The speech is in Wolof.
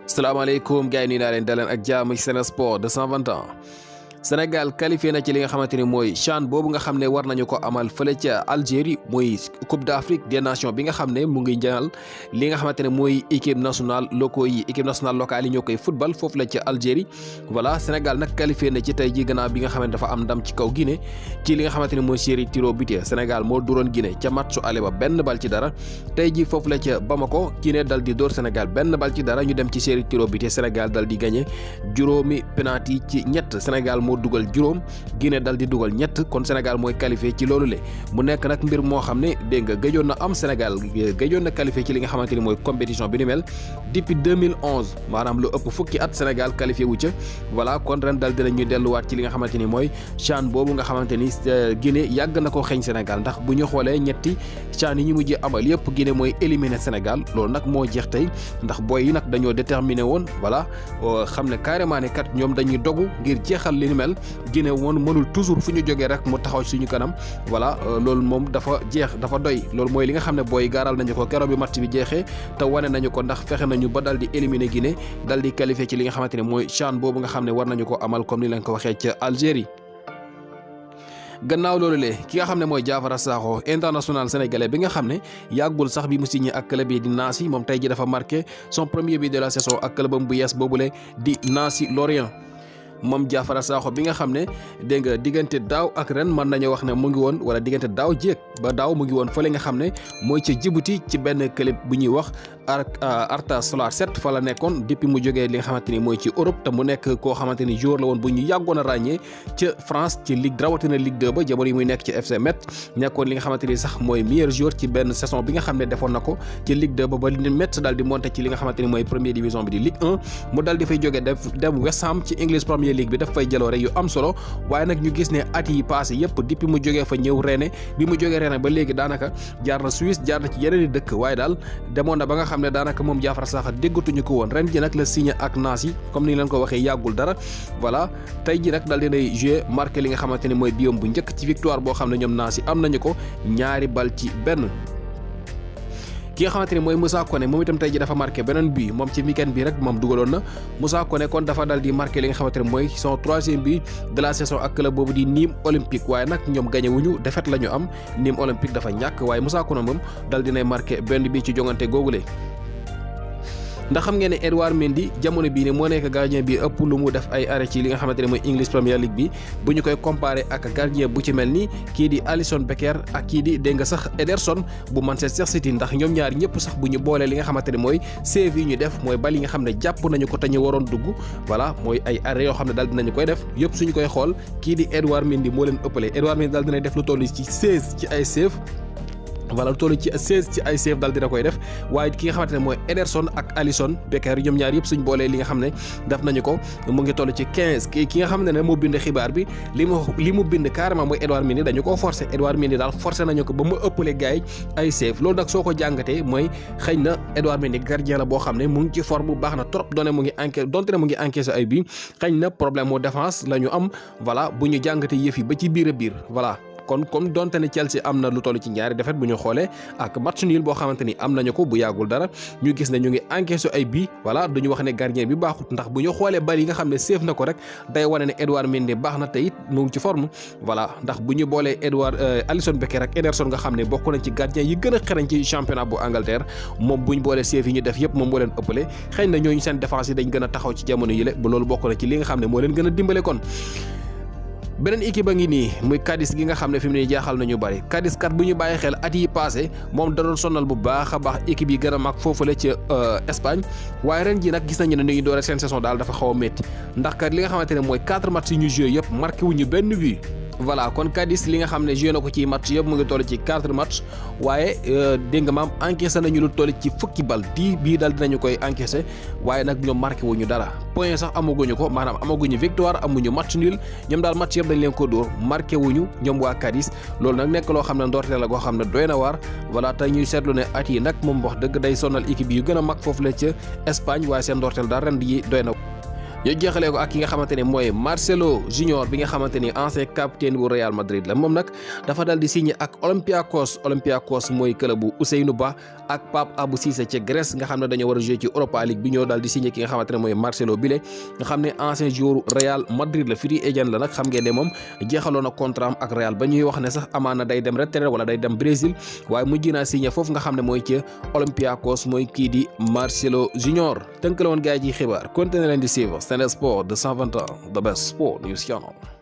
salaamaaleykum gars yi nuyu naa leen daleen ak jàmm ci Sen Sport 221 Sénégal qualifié na ci li nga xamante ni mooy CHAN boobu nga xam ne war nañu ko amal fële ca Algérie muy Coupe d'Afrique des Nations bi nga xam ne mu ngi ñaanal li nga xamante ne mooy équipe nationale locale yi ñoo koy football foofu la ca Algérie. Voilà Sénégal nag qualifié na ci tey ji gannaaw bi nga xamante dafa am ndam ci kaw Guinée ci li nga xamante ne mooy série tiro buté. Sénégal moo duroon Guinée ca matchu aller ba benn bal ci dara. Tey ji foofu la ca Bamako Guinée dal di dóor Sénégal benn bal ci dara ñu dem ci série tiro buté. Sénégal dal di gagné juróomi penalty ci ñett. Sénégal moo dugal juróom Guinée dal di dugal ñett kon Sénégal mooy qualifié ci loolu le mu nekk nag mbir moo xam ne dégg nga gëjoon na am Sénégal gëjoon na qualifié ci li nga xamante ni mooy compétition bi ni mel depuis 2011 maanaam lu ëpp fukki at Sénégal qualifié wu ca. Voilà kon ren dal dinañuy delluwaat ci li nga xamante ni mooy CHAN boobu nga xamante ni Guinée yàgg na ko xeeñ Sénégal ndax bu ñu xoolee ñetti CHAN yi ñu mujjee amal yëpp Guinée mooy éliminé Sénégal loolu nag moo jeex tey ndax booy yi nag dañoo déterminé woon. Voilà xam ne carrément ne kat ñoom dañuy dogu ngir jeexal li ni mel Guinée woon mënul toujours fu ñu jógee rek mu taxaw suñu kanam. Voilà loolu moom dafa jeex dafa doy loolu mooy li nga xam ne booy gaaral nañu ko keroog bi match bi jeexee te wane nañu ko ndax fexe nañu ba dal di éliminer Guinée dal di qualifié ci li nga xamante ne mooy CHAN boobu nga xam ne war nañu ko amal comme ni leen ko waxee ca Algérie. Gannaaw loolu le ki nga xam ne mooy Diafara Sakho international sénégalais bi nga xam ne yàggul sax bi mu signé ak club yi di Nancy moom tey ji dafa marqué son premier but de la saison ak clubam bu yees boobule di Nancy Lorient. moom Diafara Sakho bi nga xam ne dégg nga diggante daaw ak ren mën nañu wax ne mu ngi woon wala diggante daaw jéeg ba daaw mu ngi woon fële nga xam ne mooy ca Djibouti ci benn club bu ñuy wax Arta Solar 7 fa la nekkoon depuis mu jógee li nga xamante ni mooy ci Europe te mu nekk koo xamante ni joueur la woon bu ñu yàggoon a ràññee ca France ci ligue rawatina Ligue 2 ba jamono yi muy nekk ci FC Metz nekkoon li nga xamante ni sax mooy meilleur joueur ci benn saison bi nga xam ne defoon na ko ci Ligue 2 ba Metz daal di monté ci li nga xamante ni mooy première division bi di Ligue 1 mu daal di fay jógee dem West Ham ci English Premier League bi daf fay jaloore yu am solo waaye nag ñu gis ne at yi passé yëpp depuis mu jógee fa ñëw Rennes bi mu jógee Rennes ba léegi daanaka jaar na Suisse jaar na ci yeneen i dëkk waaye daal demoon na ba nga xam ne daanaka moom Diafara Sakho déggatuñu ko woon ren ji nag la signé ak Nancy comme ni leen ko waxee yàggul dara. Voilà tey ji nag daal dinay joué marqué li nga xamante ne mooy biom bu njëkk ci victoire boo xam ne ñoom Nancy am nañu ko ñaari bal ci benn. ki nga xamante ni mooy Moussa Koné moom itam tey ji dafa marqué beneen but moom ci weekend bi rek moom dugaloon na Moussa Koné kon dafa dal di marqué li nga xamante ne mooy son troisième but de la saison ak club boobu di Nîmes Olympique waaye nag ñoom gagné wuñu défaite la ñu am Nîmes Olympique dafa ñàkk waaye Moussa Koné moom dal dinay marqué benn but ci jongante googule. ndax xam ngeen ne Edouard Mendy jamono bii ne moo nekk gardien bi ëpp lu mu def ay arrêt ci li nga xamante ne mooy English Premier League bi bu ñu koy comparé ak gardien bu ci mel ni kii di Alisson Becker ak kii di dégg nga sax Ederson bu Manchester City ndax ñoom ñaar ñëpp sax bu ñu boolee li nga xamante ne mooy save yi ñu def mooy bal yi nga xam ne jàpp nañu ko te ñu waroon dugg. Voilà mooy ay arrêt yoo xam ne daal dinañu koy def yëpp suñu koy xool kii di Edouard Mendy moo leen ëppale Edouard Mendy daal dina def lu toll ci 16 ci ay save. Voilà lu toll ci 16 ci ay save daal dina koy def waaye ki nga xamante ne mooy Ederson ak Alisson Becker ñoom ñaar yëpp suñ boolee li nga xam ne def nañu ko mu ngi toll ci 15 ki nga xam ne moo bind xibaar bi li mu bind carrément mooy Edouard Mendy dañu koo forcé Edouard Mendy daal forcé nañu ko ba mu ëppale gars yi ay save loolu nag soo ko jàngatee mooy xëy na Edouard Mendy gardien la boo xam ne mu ngi ci forme bu baax na trop donte mu ngi encaissé ay bi xëy na problème mu défense la ñu am. Voilà bu ñu jàngatee yëf yi ba ci biir a biir voilà. kon comme donte ne Chelsea am na lu toll ci ñaari défaite bu ñu xoolee ak match nul boo xamante ni am nañu ko bu yàggul dara ñu gis ne ñu ngi encaissé ay bii voilà duñu wax ne gardien bi baaxut ndax bu ñu xoolee bal yi nga xam ne séef na ko rek day wane ne Edouard Mendy baax na te it mu ngi ci forme. Voilà ndax bu ñu boolee Alisson Becker ak Ederson nga xam ne bokk nañ ci gardien yi gën a xereñ ci championnat bu Angleterre moom bu ñu boolee séef yi ñu def yëpp moom moo leen ëppale xëy na ñooñu seen défense yi dañ gën a taxaw ci jamono yi la ba loolu bokk na ci li nga xam ne moo leen gën a dimbale kon. beneen équipe a ngi nii muy Cadiz gi nga xam ne fi mu ne jaaxal nañu bari Cadiz kat bu ñu bàyyi xel at yi passé moom da doon sonal bu baax a baax équipe yi gën a mag foofule ci Espagne waaye ren ji nag gis nañu ne ni ñu door seen saison daal dafa xaw a métti ndax kat li nga xamante ne mooy 4 matchs yi ñu joué yëpp marqué wuñu benn but. Voilà kon Cadiz li nga xam ne joué na ko ci match yëpp mu ngi toll ci 4 match waaye dégg nga maam encaissé nañu lu toll ci fukki bal 10 bii daal dinañu koy encaissé waaye nag ñoom marqué wuñu dara point sax amaguñu ko maanaam amaguñu victoire amuñu match nul ñoom daal match yëpp dañ leen ko dóor marqué wuñu ñoom waa Cadiz loolu nag nekk loo xam ne ndorteel la goo xam ne doy na waar. Voilà te ñuy seetlu ne at yi nag moom wax dëgg day sonal équipe yu gën a mag foofu la ca Espagne waaye seen ndorteel daal ren yi doy na. ñu jeexalee ko ak ki nga xamante ne mooy Marcelo Junior bi nga xamante ni ancien capitaine bu Real Madrid la moom nag dafa dal di signé ak Olympiakos mooy club bu Ousseynou Ba ak Pape Abou Cissé ca Grèce nga xam ne dañoo war a jouer ci Europa League bi ñoo dal di signé ki nga xamante ne mooy Marcelo bile nga xam ne ancien joueur Real Madrid la free agent la nag xam ngeen ne moom jeexaloon na contrat am ak Real ba ñuy wax ne sax amaana day dem retraite wala day dem Brésil waaye mujj naa signé foofu nga xam ne mooy ca Olympiakos mooy kii di Marcelo Junior tënk la woon gars yi xibaar continué leen di suivre Sen Sport 221 the best sport news channel.